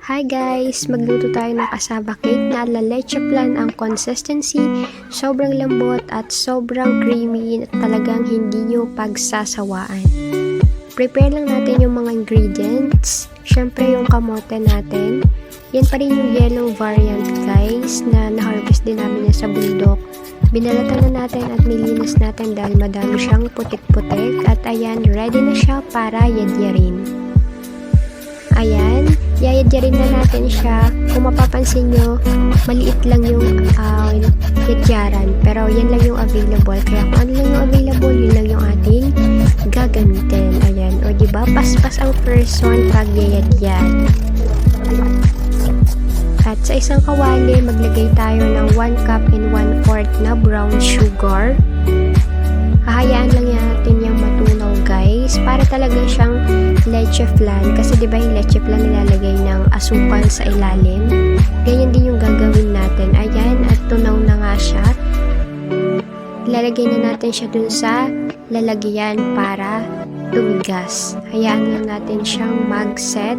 Hi guys! Magluto tayo ng cassava cake na la leche flan ang consistency. Sobrang lambot at sobrang creamy at talagang hindi nyo pagsasawaan. Prepare lang natin yung mga ingredients. Syempre yung kamote natin. Yan pa rin yung yellow variant guys na na-harvest din namin yan sa bundok. Binalatan na natin at nilinis natin dahil madami siyang putik-putik. At ayan, ready na siya para yadyarin. Ayan, yayadyarin na natin siya. Kung mapapansin nyo, maliit lang yung yadyaran. Pero yan lang yung available. Kaya kung ano lang yung available, yun lang yung ating gagamitin. Ayan, o diba, paspas ang person pag yayadyan. At sa isang kawali, maglagay tayo ng 1 cup and 1/4 na brown sugar. Hahayaan lang natin yung matunaw guys, para talaga siyang leche flan. Kasi diba yung leche flan nilalagay ng asukal sa ilalim. Ganyan din yung gagawin natin. Ayan, at tunaw na nga siya. Ilalagay na natin siya dun sa lalagyan para tumigas. Hayaan lang natin siyang mag-set.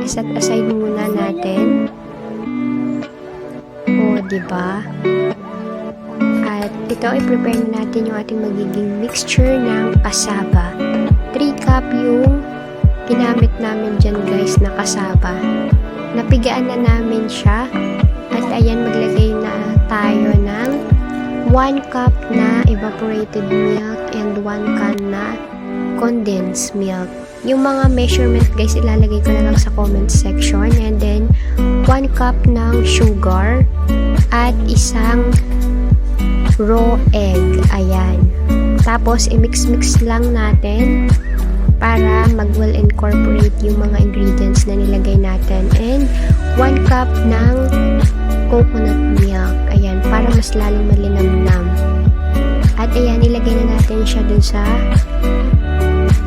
Set aside muna natin. O, diba? At ito, i-prepare na natin yung ating magiging mixture ng cassava. 3 cup yung ginamit namin dyan guys na cassava. Napigaan na namin siya. At ayan, maglagay na tayo ng 1 cup na evaporated milk and 1 can na condensed milk. Yung mga measurement guys, ilalagay ko na lang sa comment section. And then, 1 cup ng sugar at isang raw egg. Ayan. Tapos, i-mix-mix lang natin para mag-well incorporate yung mga ingredients na nilagay natin. And 1 cup ng coconut milk. Ayan, para mas lalong malinamnam. At ayan, ilagay na natin siya dun sa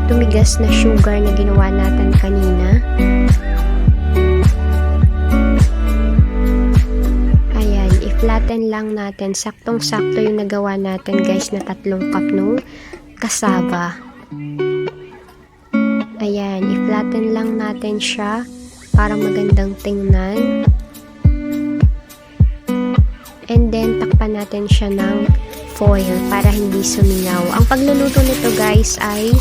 tumigas na sugar na ginawa natin kanina. Ayan, i-flatten lang natin. Saktong-sakto yung nagawa natin guys na 3 cup ng cassava. Ayan, i-flatten lang natin siya para magandang tingnan. And then, takpan natin siya ng foil para hindi sumingaw. Ang pagluluto nito guys ay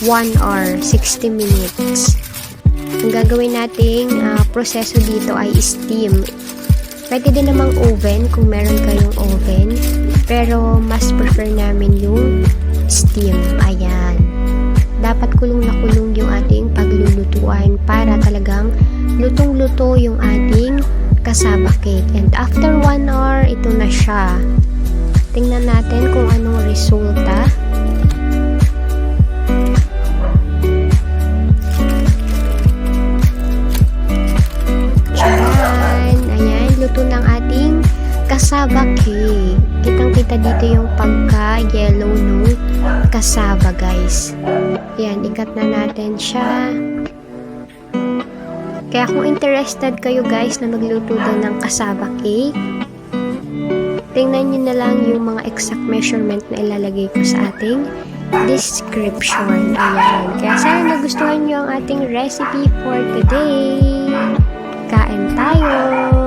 1 hour, 60 minutes. Ang gagawin nating proseso dito ay steam. Pwede din namang oven kung meron kayong oven. Pero mas prefer namin yung steam. Ayan. Dapat kulong na kulong yung ating paglulutuan para talagang lutong-luto yung ating cassava cake. And after 1 hour, ito na siya. Tingnan natin kung anong resulta. Diyan. Ayan, luto ng ating cassava cake. Kitang-kita dito yung pagka-yellow ng cassava, guys. Ayan, ikat na natin siya. Kaya kung interested kayo, guys, na magluto din ng cassava cake, tingnan nyo na lang yung mga exact measurement na ilalagay ko sa ating description. Ayan. Kaya sana nagustuhan nyo ang ating recipe for today. Kain tayo!